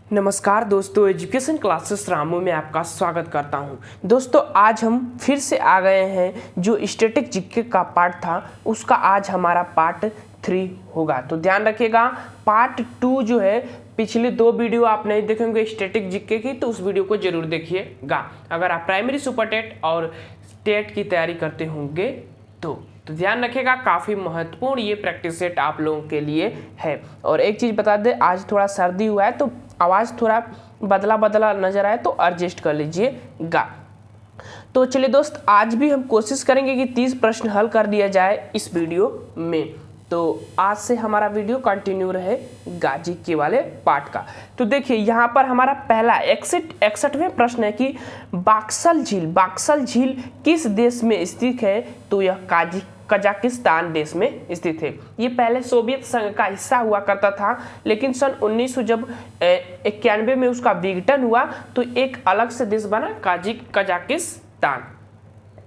नमस्कार दोस्तों, education classes Ramu में आपका स्वागत करता हूं। दोस्तों आज हम फिर से आ गए हैं। जो स्टैटिक जीके का पार्ट था उसका आज हमारा पार्ट 3 होगा, तो ध्यान रखिएगा। पार्ट 2 जो है, पिछले 2 वीडियो आप नहीं देखेंगे स्टैटिक जीके की, तो उस वीडियो को जरूर देखिएगा अगर आप प्राइमरी सुपर टेट और टेट की तैयारी करते होंगे तो ध्यान रखिएगा। काफ़ी महत्वपूर्ण ये प्रैक्टिस सेट आप लोगों के लिए है। और एक चीज़ बता दें, आज थोड़ा सर्दी हुआ है तो आवाज़ थोड़ा बदला बदला नज़र आए तो एडजस्ट कर लीजिएगा। तो चलिए दोस्त, आज भी हम कोशिश करेंगे कि 30 प्रश्न हल कर दिया जाए इस वीडियो में। तो आज से हमारा वीडियो कंटिन्यू रहेगा जीके वाले पार्ट का। तो देखिए यहाँ पर हमारा पहला 61वें प्रश्न है कि बाक्सल झील किस देश में स्थित है? तो यह कजाकिस्तान देश में स्थित है। ये पहले सोवियत संघ का हिस्सा हुआ करता था, लेकिन सन 1991 में उसका विघटन हुआ तो एक अलग से देश बना, कजाकिस्तान।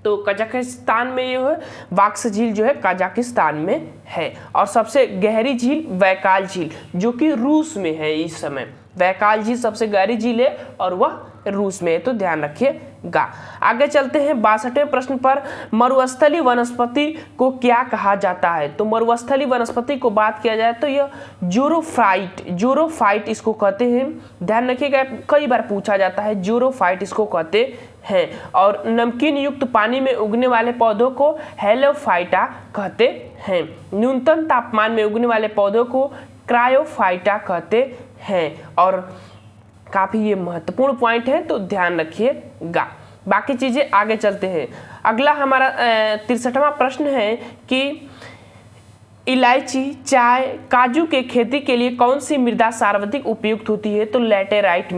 तो कजाकिस्तान में ये है, बाक्स झील जो है कजाकिस्तान में है। और सबसे गहरी झील बैकाल झील जो कि रूस में है इस समय। बैकाल झील सबसे गहरी झील है और वह रूस में है, तो ध्यान रखिएगा। आगे चलते हैं 62वें प्रश्न पर। मरुस्थलीय वनस्पति को क्या कहा जाता है? तो मरुस्थलीय वनस्पति को बात किया जाए तो यह जोरोफाइट इसको कहते हैं। ध्यान रखिएगा, कई बार पूछा जाता है, जोरोफाइट इसको कहते हैं। और नमकीन युक्त पानी में उगने वाले पौधों को हेलोफाइटा कहते हैं। न्यूनतम तापमान में उगने वाले पौधों को क्रायोफाइटा कहते हैं। और काफ़ी ये महत्वपूर्ण पॉइंट है, तो ध्यान रखिएगा। बाकी चीज़ें आगे चलते हैं। अगला हमारा 63वां प्रश्न है कि इलायची, चाय, काजू के खेती के लिए कौन सी मृदा सर्वाधिक उपयुक्त होती है? तो लेटेराइट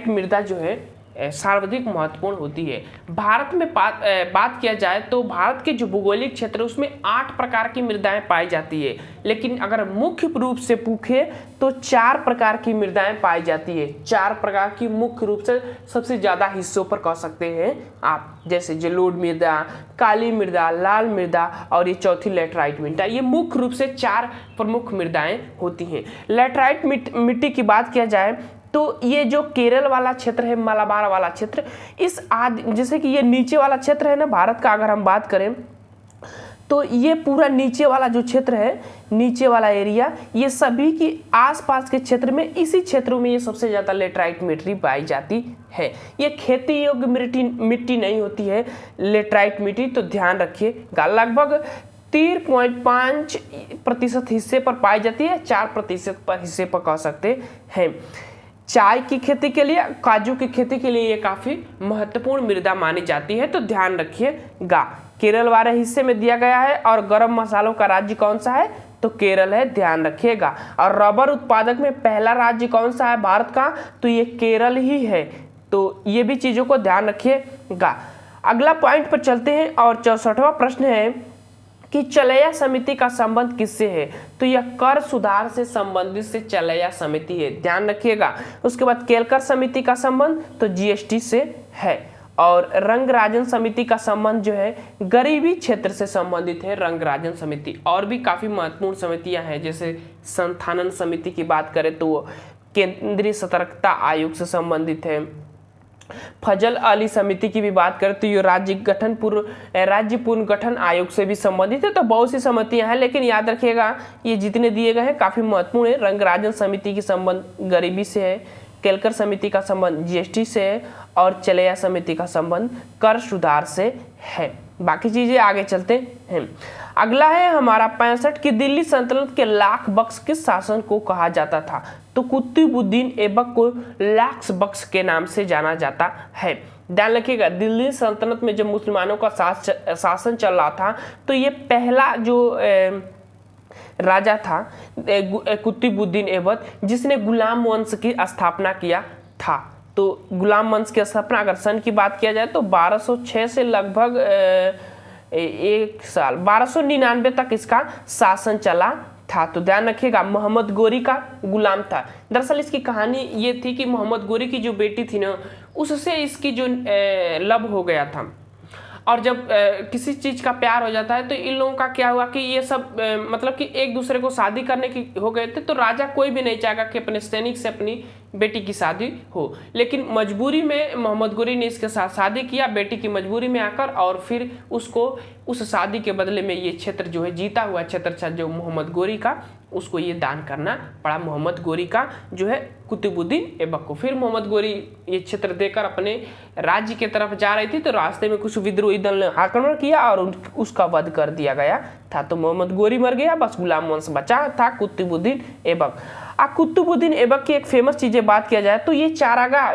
मृदा जो है सर्वाधिक महत्वपूर्ण होती है। भारत में बात किया जाए तो भारत के जो भौगोलिक क्षेत्र है उसमें 8 प्रकार की मृदाएं पाई जाती है, लेकिन अगर मुख्य रूप से पूछे तो 4 प्रकार की मृदाएं पाई जाती है। 4 प्रकार की मुख्य रूप से सबसे ज़्यादा हिस्सों पर कह सकते हैं आप, जैसे जलोढ़ मृदा, काली मृदा, लाल मृदा और ये चौथी लेटराइट मृदा। ये मुख्य रूप से 4 प्रमुख मृदाएं होती हैं। लेटराइट मिट्टी की बात किया जाए तो ये जो केरल वाला क्षेत्र है, मलाबार वाला क्षेत्र, जैसे कि ये नीचे वाला क्षेत्र है ना भारत का, अगर हम बात करें तो ये पूरा नीचे वाला जो क्षेत्र है, नीचे वाला एरिया, ये सभी की आसपास के क्षेत्र में, इसी क्षेत्रों में ये सबसे ज़्यादा लेटराइट मिट्टी पाई जाती है। ये खेती योग्य मिट्टी नहीं होती है लेटराइट मिट्टी, तो ध्यान रखिएगा। लगभग 3.5% हिस्से पर पाई जाती है, 4% पर हिस्से पर कह सकते हैं। चाय की खेती के लिए, काजू की खेती के लिए ये काफ़ी महत्वपूर्ण मृदा मानी जाती है, तो ध्यान रखिएगा। केरल वाले हिस्से में दिया गया है। और गरम मसालों का राज्य कौन सा है? तो केरल है, ध्यान रखिएगा। और रबर उत्पादक में पहला राज्य कौन सा है भारत का? तो ये केरल ही है, तो ये भी चीज़ों को ध्यान रखिएगा। अगला पॉइंट पर चलते हैं और 64वां प्रश्न है कि चलैया समिति का संबंध किससे है? तो यह कर सुधार से संबंधित से चलैया समिति है, ध्यान रखिएगा। उसके बाद केलकर समिति का संबंध तो जीएसटी से है। और रंगराजन समिति का संबंध जो है गरीबी क्षेत्र से संबंधित है, रंगराजन समिति। और भी काफ़ी महत्वपूर्ण समितियां हैं, जैसे संथानन समिति की बात करें तो केंद्रीय सतर्कता आयोग से संबंधित है। फजल अली समिति की भी बात करें तो ये राज्य पुनर्गठन आयोग से भी संबंधित है। तो बहुत सी समितियां हैं, लेकिन याद रखिएगा ये जितने दिए गए हैं काफ़ी महत्वपूर्ण है। रंगराजन समिति की संबंध गरीबी से है, केलकर समिति का संबंध जीएसटी से है और चलैया समिति का संबंध कर सुधार से है। बाकी चीज़ें आगे चलते हैं। अगला है हमारा 65 की दिल्ली सल्तनत के लाख बख्श किस शासन को कहा जाता था? तो कुतुबुद्दीन ऐबक को लाख बख्श के नाम से जाना जाता है। ध्यान रखिएगा, दिल्ली सल्तनत में जब मुसलमानों का शासन चल रहा था तो ये पहला जो राजा था कुतुबुद्दीन ऐबक, जिसने गुलाम वंश की स्थापना किया था। तो गुलाम वंश की स्थापना अगर सन की बात किया जाए तो 1206 से लगभग 1299 तक इसका शासन चला था। तो ध्यान रखिएगा, मोहम्मद गोरी का गुलाम था। दरअसल इसकी कहानी ये थी कि मोहम्मद गोरी की जो बेटी थी ना, उससे इसकी जो लव हो गया था। और जब किसी चीज़ का प्यार हो जाता है तो इन लोगों का क्या हुआ कि ये सब मतलब कि एक दूसरे को शादी करने की हो गए थे। तो राजा कोई भी नहीं चाहेगा कि अपने सैनिक से अपनी बेटी की शादी हो, लेकिन मजबूरी में मोहम्मद गोरी ने इसके साथ शादी किया बेटी की मजबूरी में आकर, और फिर उसको उस शादी के बदले में ये क्षेत्र जो है जीता हुआ क्षेत्र था जो मोहम्मद गोरी का, उसको ये दान करना पड़ा मोहम्मद गोरी का जो है कुतुबुद्दीन ऐबक को। फिर मोहम्मद गोरी ये क्षेत्र देकर अपने राज्य की तरफ जा रही थी तो रास्ते में कुछ विद्रोही दल ने आक्रमण किया और उसका वध कर दिया गया था। तो मोहम्मद गोरी मर गया, बस गुलाम वंश बचा था कुतुबुद्दीन ऐबक। कुतुबुद्दीन ऐबक की एक फेमस चीजें बात किया जाए तो ये चारागाह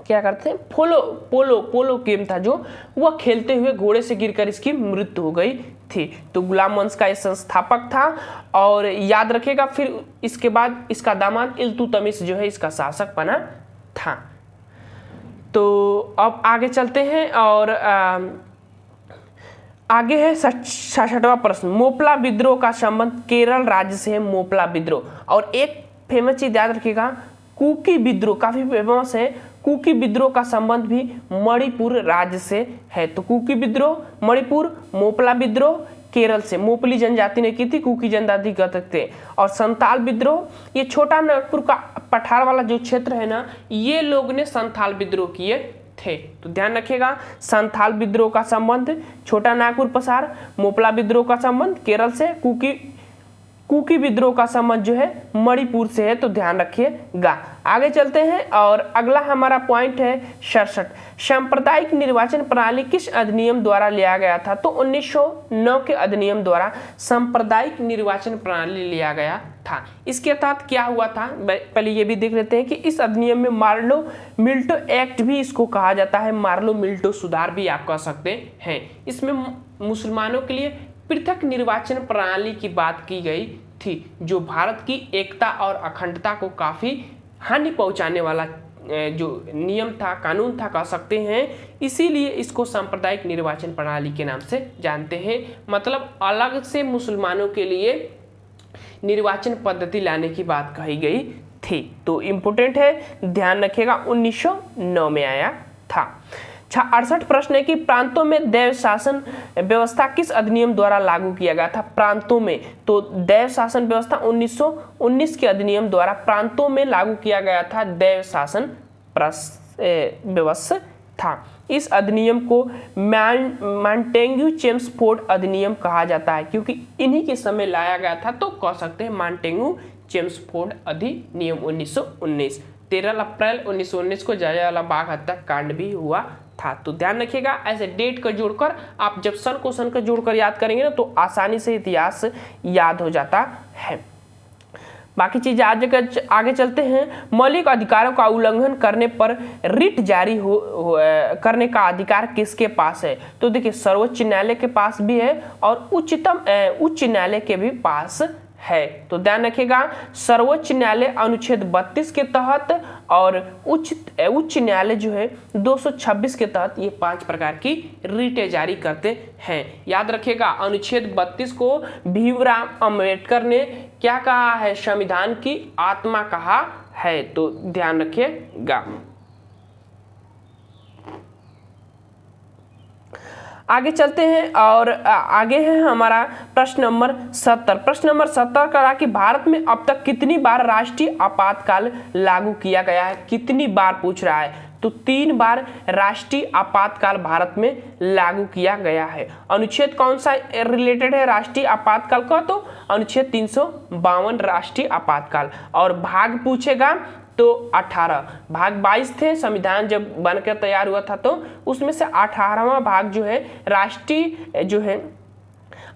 क्या करते हैं, पोलो गेम था जो वह खेलते हुए घोड़े से गिरकर इसकी मृत्यु हो गई थी। तो गुलाम वंश का ये संस्थापक था। और याद रखेगा फिर इसके बाद इसका दामाद इल्तुतमिश जो है इसका शासक बना था। तो अब आगे चलते हैं और आगे है 66वां प्रश्न, मोपला विद्रोह का संबंध केरल राज्य से है। मोपला विद्रोह और एक फेमस चीज याद रखिएगा, कुकी विद्रोह काफी फेमस है। कुकी विद्रोह का संबंध भी मणिपुर राज्य से है। तो कुकी विद्रोह मणिपुर, मोपला विद्रोह केरल से, मोपली जनजाति ने की थी, कुकी जनजाति कहते थे। और संथाल विद्रोह ये छोटा नागपुर का पठार वाला जो क्षेत्र है ना, ये लोग ने संथाल विद्रोह किए थे। तो ध्यान रखिएगा, संथाल विद्रोह का संबंध छोटा नागपुर पसार, मोपला विद्रोह का संबंध केरल से, कुकी विद्रोह का संबंध जो है मणिपुर से है। तो ध्यान रखिएगा। आगे चलते हैं और अगला हमारा पॉइंट है 67, सांप्रदायिक निर्वाचन प्रणाली किस अधिनियम द्वारा लिया गया था? तो 1909 के अधिनियम द्वारा सांप्रदायिक निर्वाचन प्रणाली लिया गया था। इसके तहत क्या हुआ था, पहले ये भी देख लेते हैं कि इस अधिनियम में मार्लो मिल्टो एक्ट भी इसको कहा जाता है, मार्लो मिल्टो सुधार भी आप कह सकते हैं। इसमें मुसलमानों के लिए पृथक निर्वाचन प्रणाली की बात की गई थी जो भारत की एकता और अखंडता को काफी हानि पहुंचाने वाला जो नियम था, कानून था कह सकते हैं। इसीलिए इसको सांप्रदायिक निर्वाचन प्रणाली के नाम से जानते हैं। मतलब अलग से मुसलमानों के लिए निर्वाचन पद्धति लाने की बात कही गई थी। तो इम्पोर्टेंट है, ध्यान रखिएगा, 1909 में आया था। 68 प्रश्न है कि प्रांतों में दैव शासन व्यवस्था किस अधिनियम द्वारा लागू किया गया था? प्रांतों में, तो दैव शासन व्यवस्था 1919 के अधिनियम द्वारा प्रांतों में लागू किया गया था दैव शासन व्यवस्था। इस अधिनियम को मॉन्टेग्यू चेम्सफोर्ड अधिनियम कहा जाता है क्योंकि इन्हीं के समय लाया गया था। तो कह सकते हैं मॉन्टेग्यू चेम्सफोर्ड अधिनियम 1919। 13 अप्रैल 1919 को जलियांवाला बाग हत्याकांड भी हुआ था। तो ध्यान रखिएगा, ऐसे डेट को जोड़कर आप जब सन को सन को जोड़कर याद करेंगे ना तो आसानी से इतिहास याद हो जाता है। बाकी चीजें आगे चलते हैं। मौलिक अधिकारों का उल्लंघन करने पर रिट जारी करने का अधिकार किसके पास है? तो देखिए, सर्वोच्च न्यायालय के पास भी है और उच्च न्यायालय के भी पास है। तो ध्यान रखिएगा, सर्वोच्च न्यायालय अनुच्छेद 32 के तहत और उच्च न्यायालय जो है 226 के तहत ये 5 प्रकार की रिटें जारी करते हैं। याद रखिएगा, अनुच्छेद 32 को भीमराव अंबेडकर ने क्या कहा है? संविधान की आत्मा कहा है। तो ध्यान रखिएगा। आगे चलते हैं और आगे है हमारा प्रश्न नंबर 70। प्रश्न नंबर 70 कहा कि भारत में अब तक कितनी बार राष्ट्रीय आपातकाल लागू किया गया है? कितनी बार पूछ रहा है, तो 3 बार राष्ट्रीय आपातकाल भारत में लागू किया गया है। अनुच्छेद कौन सा रिलेटेड है राष्ट्रीय आपातकाल का? तो अनुच्छेद 352 राष्ट्रीय आपातकाल। और भाग पूछेगा तो 18, भाग 22 थे। संविधान जब बनकर तैयार हुआ था तो उसमें से 18वां भाग जो है राष्ट्रीय जो है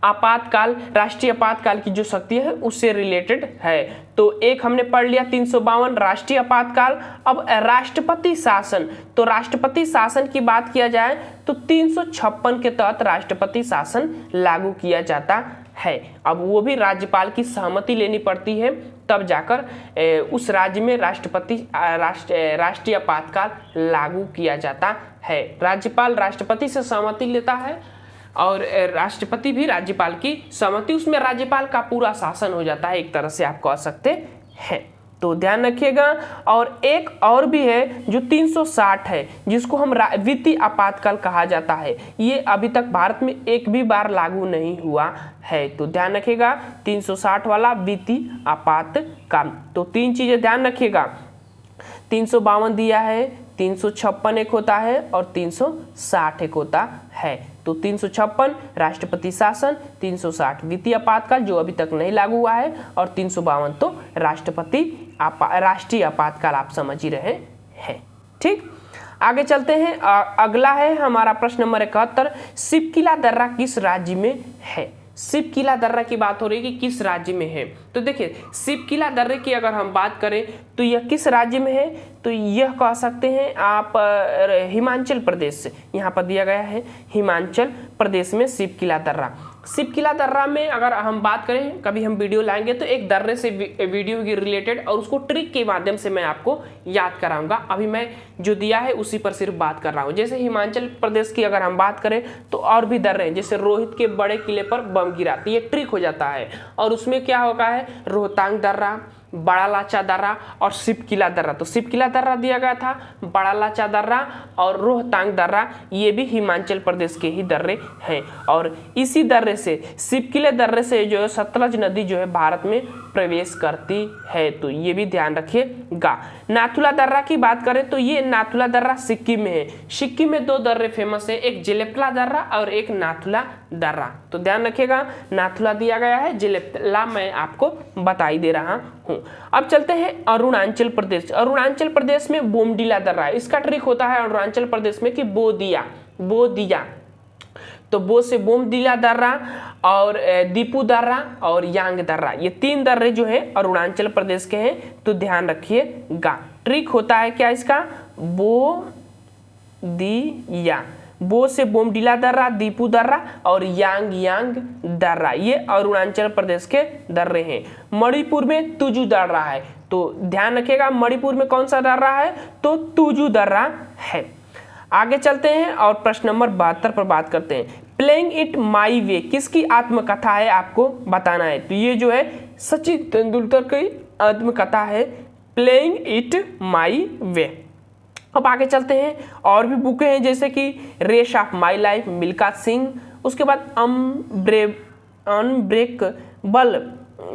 आपातकाल, राष्ट्रीय आपातकाल की जो शक्ति है उससे रिलेटेड है। तो एक हमने पढ़ लिया 352 राष्ट्रीय आपातकाल। अब राष्ट्रपति शासन, तो राष्ट्रपति शासन की बात किया जाए तो 356 के तहत राष्ट्रपति शासन लागू किया जाता है। अब वो भी राज्यपाल की सहमति लेनी पड़ती है तब जाकर उस राज्य में राष्ट्रीय आपातकाल लागू किया जाता है। राज्यपाल राष्ट्रपति से सहमति लेता है और राष्ट्रपति भी राज्यपाल की सहमति, उसमें राज्यपाल का पूरा शासन हो जाता है, एक तरह से आप कह सकते हैं। तो ध्यान रखिएगा। और एक और भी है जो 360 है, जिसको हम वित्तीय आपातकाल कहा जाता है। ये अभी तक भारत में एक भी बार लागू नहीं हुआ है। तो ध्यान रखिएगा 360 वाला वित्तीय आपातकाल। तो 3 चीजें ध्यान रखिएगा, 352 दिया है, 356 एक होता है और 360 एक होता है। तो 356 राष्ट्रपति शासन, 360 वित्तीय आपातकाल जो अभी तक नहीं लागू हुआ है, और 352 तो राष्ट्रीय आपातकाल आप समझ ही रहे हैं। ठीक, आगे चलते हैं। अगला है हमारा प्रश्न नंबर 71, शिवकिला दर्रा किस राज्य में है? शिवकिला दर्रा की बात हो रही है कि किस राज्य में है। तो देखिए शिवकिला दर्रे की अगर हम बात करें तो यह किस राज्य में है, तो यह कह सकते हैं आप हिमाचल प्रदेश से, यहाँ पर दिया गया है हिमाचल प्रदेश में शिवकिला दर्रा। शिवकिला दर्रा में अगर हम बात करें, कभी हम वीडियो लाएंगे तो एक दर्रे से वीडियो की रिलेटेड और उसको ट्रिक के माध्यम से मैं आपको याद कराऊंगा। अभी मैं जो दिया है उसी पर सिर्फ बात कर रहा हूँ। जैसे हिमाचल प्रदेश की अगर हम बात करें तो और भी दर्रे हैं, जैसे रोहित के बड़े किले पर बम गिरा, तो ये ट्रिक हो जाता है। और उसमें क्या होगा है, रोहतांग दर्रा, बड़ा लाचा दर्रा और शिवकिला दर्रा। तो शिवकिला दर्रा दिया गया था, बड़ा लाचा दर्रा और रोहतांग दर्रा, ये भी हिमाचल प्रदेश के ही दर्रे हैं। और इसी दर्रे से, शिवकिले दर्रे से जो है सतलज नदी जो है भारत में प्रवेश करती है। तो ये भी ध्यान रखिएगा। नाथुला दर्रा की बात करें तो ये नाथुला दर्रा सिक्किम में है। सिक्किम में 2 दर्रे फेमस है, एक जेलेपला दर्रा और एक नाथुला दर्रा। तो ध्यान रखिएगा, नाथुला दिया गया है, जेलेपला मैं आपको बता ही दे रहा हूँ। अब चलते हैं अरुणाचल प्रदेश। अरुणाचल प्रदेश में बोमडिला दर्रा, इसका ट्रिक होता है अरुणाचल प्रदेश में कि बोदिया, तो बो से बोमडिला दर्रा और दीपू दर्रा और यांग दर्रा, ये 3 दर्रे जो है अरुणाचल प्रदेश के हैं। तो ध्यान रखिएगा, ट्रिक होता है क्या इसका, बोदिया, बो से बोमडिला दर्रा, दीपू दर्रा और यांग दर्रा, ये अरुणाचल प्रदेश के दर्रे हैं। मणिपुर में तुजू दर्रा है, तो ध्यान रखिएगा मणिपुर में कौन सा दर्रा है, तो तुजू दर्रा है। आगे चलते हैं और प्रश्न नंबर 72 पर बात करते हैं। प्लेइंग इट माई वे किसकी आत्मकथा है, आपको बताना है। तो ये जो है सचिन तेंदुलकर की आत्मकथा है, प्लेइंग इट माई वे। अब आगे चलते हैं, और भी बुकें हैं जैसे कि race of my life Milkha Singh, उसके बाद अनब्रेकबल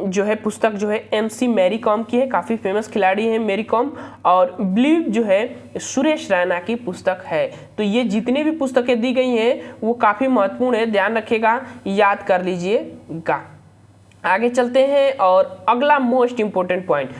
जो है पुस्तक जो है MC मैरी कॉम की है, काफ़ी फेमस खिलाड़ी है मैरी कॉम। और बिलीव जो है सुरेश रैना की पुस्तक है। तो ये जितने भी पुस्तकें दी गई हैं वो काफ़ी महत्वपूर्ण है, ध्यान रखिएगा, याद कर लीजिएगा। आगे चलते हैं और अगला मोस्ट इम्पोर्टेंट पॉइंट,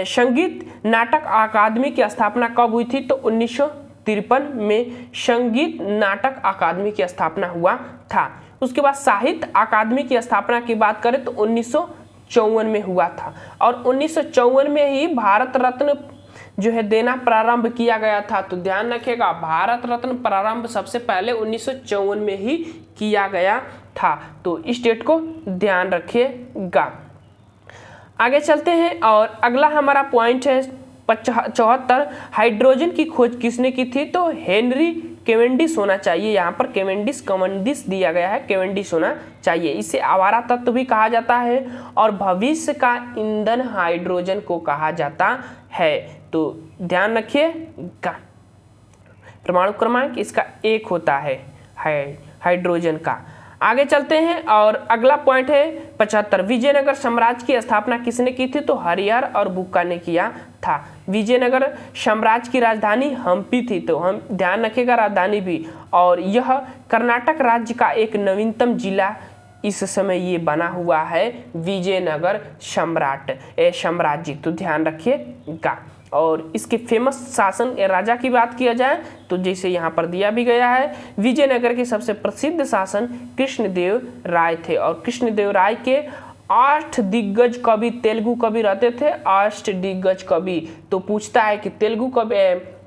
संगीत नाटक अकादमी की स्थापना कब हुई थी, तो 1953 में संगीत नाटक अकादमी की स्थापना हुआ था। उसके बाद साहित्य अकादमी की स्थापना की बात करें तो 1954 में हुआ था, और 1954 में ही भारत रत्न जो है देना प्रारंभ किया गया था। तो ध्यान रखिएगा, भारत रत्न प्रारंभ सबसे पहले 1954 में ही किया गया था। तो इस डेट को ध्यान रखिएगा। आगे चलते हैं और अगला हमारा पॉइंट है 74, हाइड्रोजन की खोज किसने की थी, तो हेनरी केवेंडिश होना चाहिए। यहाँ पर केवेंडिश दिया गया है, केवेंडिश होना चाहिए। इसे आवारा तत्व भी कहा जाता है और भविष्य का ईंधन हाइड्रोजन को कहा जाता है। तो ध्यान रखिएगा, परमाणु क्रमांक इसका 1 होता है हाइड्रोजन का। आगे चलते हैं और अगला पॉइंट है 75, विजयनगर साम्राज्य की स्थापना किसने की थी, तो हरिहर और बुक्का ने किया था। विजयनगर साम्राज्य की राजधानी हम्पी थी, तो हम ध्यान रखिएगा राजधानी भी। और यह कर्नाटक राज्य का एक नवीनतम जिला इस समय ये बना हुआ है, विजयनगर साम्राज्य। तो ध्यान रखिएगा। और इसके फेमस शासन राजा की बात किया जाए तो जैसे यहाँ पर दिया भी गया है, विजयनगर के सबसे प्रसिद्ध शासन कृष्णदेव राय थे। और कृष्णदेव राय के 8 दिग्गज कवि, तेलुगु कवि रहते थे, 8 दिग्गज कवि। तो पूछता है कि तेलुगु कवि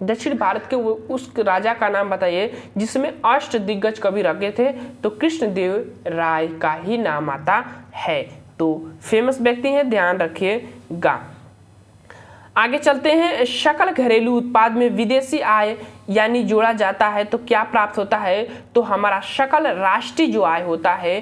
दक्षिण भारत के उस राजा का नाम बताइए जिसमें 8 दिग्गज कवि रखे थे, तो कृष्णदेव राय का ही नाम आता है। तो फेमस व्यक्ति हैं, ध्यान रखिएगा। आगे चलते हैं, सकल घरेलू उत्पाद में विदेशी आय यानी जोड़ा जाता है तो क्या प्राप्त होता है, तो हमारा सकल राष्ट्रीय जो आय होता है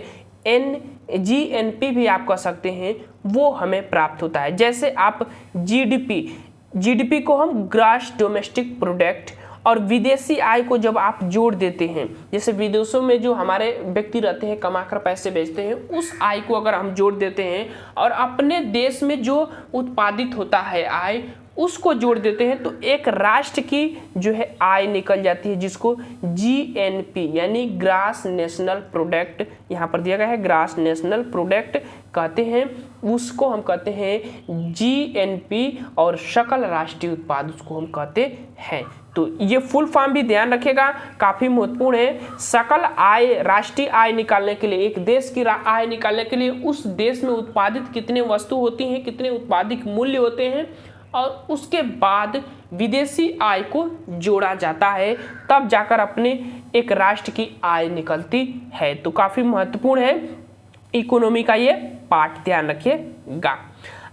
जीएनपी भी आप कह सकते हैं, वो हमें प्राप्त होता है। जैसे आप जीडीपी को हम ग्रॉस डोमेस्टिक प्रोडक्ट और विदेशी आय को जब आप जोड़ देते हैं, जैसे विदेशों में जो हमारे व्यक्ति रहते हैं कमाकर पैसे भेजते हैं, उस आय को अगर हम जोड़ देते हैं और अपने देश में जो उत्पादित होता है आय उसको जोड़ देते हैं, तो एक राष्ट्र की जो है आय निकल जाती है, जिसको जीएनपी यानी ग्रॉस नेशनल प्रोडक्ट यहाँ पर दिया गया है, ग्रॉस नेशनल प्रोडक्ट कहते हैं। उसको हम कहते हैं जीएनपी और सकल राष्ट्रीय उत्पाद उसको हम कहते हैं। तो ये फुल फॉर्म भी ध्यान रखिएगा, काफ़ी महत्वपूर्ण है। सकल आय, राष्ट्रीय आय निकालने के लिए, एक देश की आय निकालने के लिए उस देश में उत्पादित कितने वस्तु होती हैं, कितने उत्पादित मूल्य होते हैं, और उसके बाद विदेशी आय को जोड़ा जाता है, तब जाकर अपने एक राष्ट्र की आय निकलती है। तो काफ़ी महत्वपूर्ण है इकोनॉमी का ये पार्ट, ध्यान रखिएगा।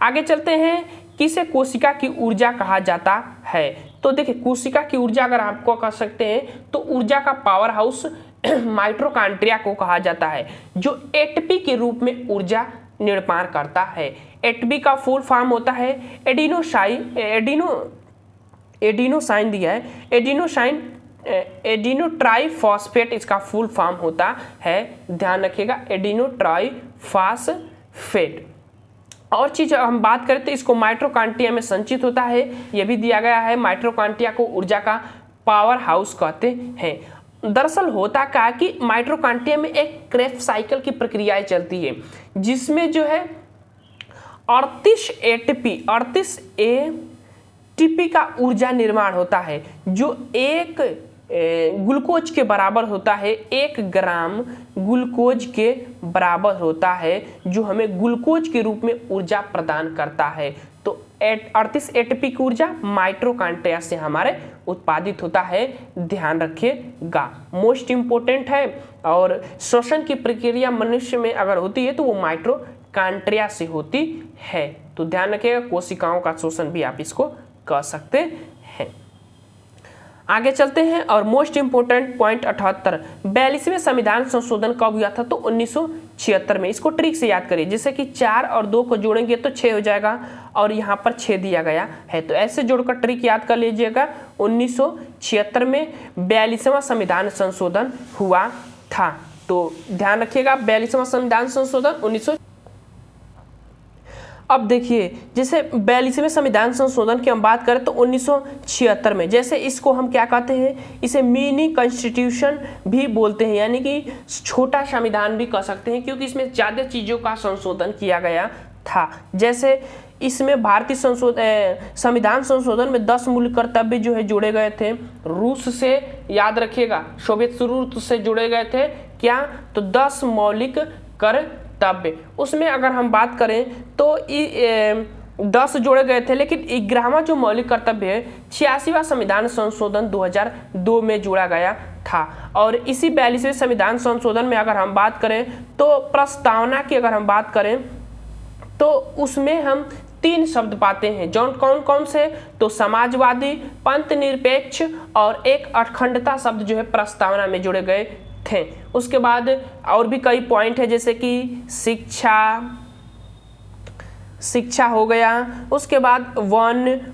आगे चलते हैं, किसे कोशिका की ऊर्जा कहा जाता है? तो देखिए, कोशिका की ऊर्जा अगर आपको कह सकते हैं तो ऊर्जा का पावर हाउस माइटोकॉन्ड्रिया को कहा जाता है, जो एटीपी के रूप में ऊर्जा निर्माण करता है। एटीपी का फुल फॉर्म होता है एडिनोसाइन दिया है, एडिनोट्राइफॉस्फेट इसका फुल फॉर्म होता है, ध्यान रखिएगा, एडिनोट्राइफॉस्फेट। और चीज़ हम बात करें तो इसको माइटोकॉन्ड्रिया में संचित होता है, यह भी दिया गया है। माइटोकॉन्ड्रिया को ऊर्जा का पावर हाउस कहते हैं। दरअसल होता क्या कि माइटोकॉन्ड्रिया में एक क्रेब्स साइकिल की प्रक्रियाएं चलती है, जिसमें जो है 38 एटीपी का ऊर्जा निर्माण होता है, जो एक ग्लूकोज के बराबर होता है, 1 ग्राम ग्लूकोज के बराबर होता है, जो हमें ग्लूकोज के रूप में ऊर्जा प्रदान करता है। तो 38 एटीपी की ऊर्जा माइटोकॉन्ड्रिया से हमारे उत्पादित होता है, ध्यान रखिएगा, मोस्ट इम्पोर्टेंट है। और श्वसन की प्रक्रिया मनुष्य में अगर होती है तो वो माइटोकॉन्ड्रिया से होती है। तो ध्यान रखिएगा, कोशिकाओं का शोषण भी आप इसको कह सकते हैं। आगे चलते हैं, और मोस्ट इंपोर्टेंट पॉइंट 78, 42वें संविधान संशोधन कब हुआ था? तो 1976 में। इसको ट्रिक से याद करिए, जैसे कि 4 और 2 को जोड़ेंगे तो 6 हो जाएगा, और यहाँ पर 6 दिया गया है, तो ऐसे जोड़कर ट्रिक याद कर लीजिएगा। 1976 में 42वां संविधान संशोधन हुआ था। तो ध्यान रखिएगा, 42वां संविधान संशोधन अब देखिए, जैसे 42वें संविधान संशोधन की हम बात करें तो 1976 में, जैसे इसको हम क्या कहते हैं, इसे मिनी कॉन्स्टिट्यूशन भी बोलते हैं, यानी कि छोटा संविधान भी कह सकते हैं, क्योंकि इसमें ज़्यादा चीज़ों का संशोधन किया गया था। जैसे इसमें भारतीय संविधान संशोधन में 10 मूल कर्तव्य जो है जोड़े गए थे। रूस से, याद रखिएगा, सोवियत रूस से जुड़े गए थे क्या? तो 10 मौलिक कर्तव्य। उसमें अगर हम बात करें तो 10 जोड़े गए थे, लेकिन 11वां जो मौलिक कर्तव्य है 86वां संविधान संशोधन 2002 में जोड़ा गया था। और इसी 42वें संविधान संशोधन में अगर हम बात करें तो प्रस्तावना की अगर हम बात करें तो उसमें हम 3 शब्द पाते हैं, जो कौन कौन से? तो समाजवादी, पंथ निरपेक्ष और एक अखंडता शब्द जो है प्रस्तावना में जोड़े गए थे। उसके बाद और भी कई पॉइंट है, जैसे कि शिक्षा हो गया, उसके बाद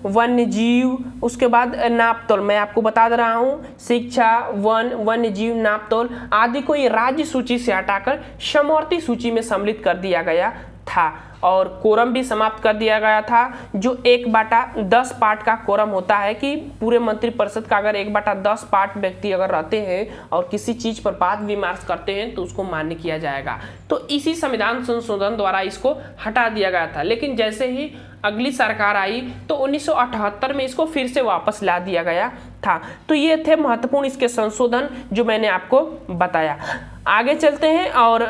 वन्य जीव, उसके बाद नापतोल, मैं आपको बता दे रहा हूँ, शिक्षा, वन्य जीव, नापतोल आदि को ये राज्य सूची से हटाकर समवर्ती सूची में सम्मिलित कर दिया गया था। और कोरम भी समाप्त कर दिया गया था, जो 1/10 पार्ट का कोरम होता है, कि पूरे मंत्रिपरिषद का अगर 1/10 पार्ट व्यक्ति अगर रहते हैं और किसी चीज़ पर बात विमर्श करते हैं तो उसको मान्य किया जाएगा। तो इसी संविधान संशोधन द्वारा इसको हटा दिया गया था, लेकिन जैसे ही अगली सरकार आई तो 1978 में इसको फिर से वापस ला दिया गया था। तो ये थे महत्वपूर्ण इसके संशोधन जो मैंने आपको बताया। आगे चलते हैं, और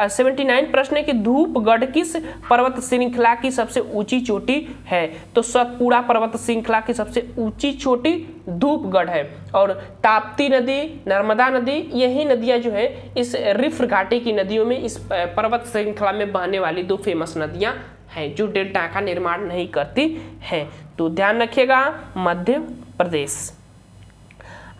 79 प्रश्न है कि धूपगढ़ किस पर्वत श्रृंखला की सबसे ऊंची चोटी है? तो सतपुड़ा पर्वत श्रृंखला की सबसे ऊंची चोटी धूपगढ़ है। और ताप्ती नदी, नर्मदा नदी, यही नदियां जो है इस रिफ्ट घाटी की नदियों में, इस पर्वत श्रृंखला में बहने वाली 2 फेमस नदियां हैं, जो डेल्टा का निर्माण नहीं करती हैं। तो ध्यान रखिएगा, मध्य प्रदेश।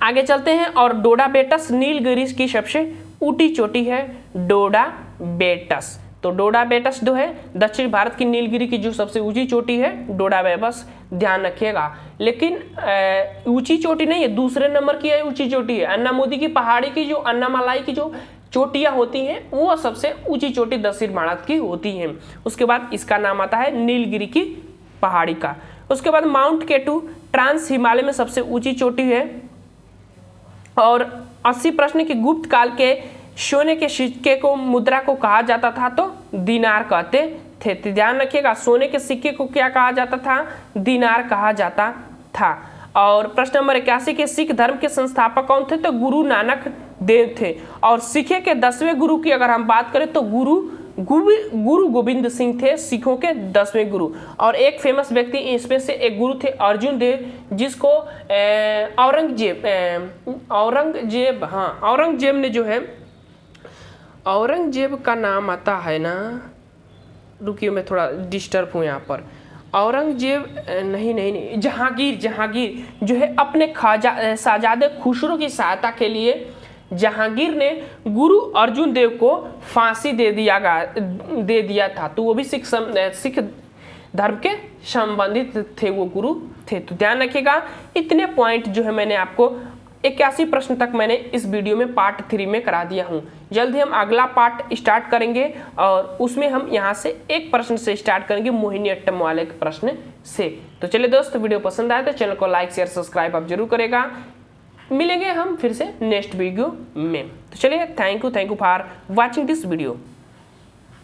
आगे चलते हैं, और डोडा बेटस नीलगिरी की सबसे ऊंची चोटी है, डोडा बेटस। तो डोडाबेटस जो है दक्षिण भारत की नीलगिरी की जो सबसे ऊंची चोटी है डोडाबेटस, ध्यान रखिएगा। लेकिन ऊंची चोटी नहीं है, दूसरे नंबर की है ऊंची चोटी है। अन्नामुदी की पहाड़ी की जो अन्नामलाई की जो चोटियां होती हैं वो सबसे ऊंची चोटी दक्षिण भारत की होती हैं। उसके बाद इसका नाम आता है नीलगिरी की पहाड़ी का। उसके बाद माउंट केटू ट्रांस हिमालय में सबसे ऊंची चोटी है। और 80 प्रश्न की गुप्त काल के सोने के सिक्के को मुद्रा को कहा जाता था तो दीनार कहते थे। तो ध्यान रखिएगा, सोने के सिक्के को क्या कहा जाता था? दीनार कहा जाता था। और प्रश्न नंबर 81 के सिख धर्म के संस्थापक कौन थे? तो गुरु नानक देव थे। और सिखे के 10वें गुरु की अगर हम बात करें तो गुरु गोविंद सिंह थे सिखों के 10वें गुरु। और एक फेमस व्यक्ति इसमें से एक गुरु थे अर्जुन देव, जिसको औरंगजेब ने जो है, औरंगजेब का नाम आता है ना, रुकिए मैं थोड़ा डिस्टर्ब हूँ यहाँ पर। औरंगजेब नहीं, जहांगीर जो है अपने शाहजादे खुसरो की सहायता के लिए जहांगीर ने गुरु अर्जुन देव को फांसी दे दिया था। तो वो भी सिख धर्म के संबंधित थे, वो गुरु थे। तो ध्यान रखिएगा, इतने पॉइंट जो है मैंने आपको 81 प्रश्न तक मैंने इस वीडियो में पार्ट 3 में करा दिया हूँ। जल्द ही हम अगला पार्ट स्टार्ट करेंगे और उसमें हम यहाँ से एक प्रश्न से स्टार्ट करेंगे, मोहिनीअट्टम वाले प्रश्न से। तो चलिए दोस्तों, वीडियो पसंद आए तो चैनल को लाइक शेयर सब्सक्राइब आप जरूर करेगा। मिलेंगे हम फिर से नेक्स्ट वीडियो में। तो चलिए, thank you for watching this video.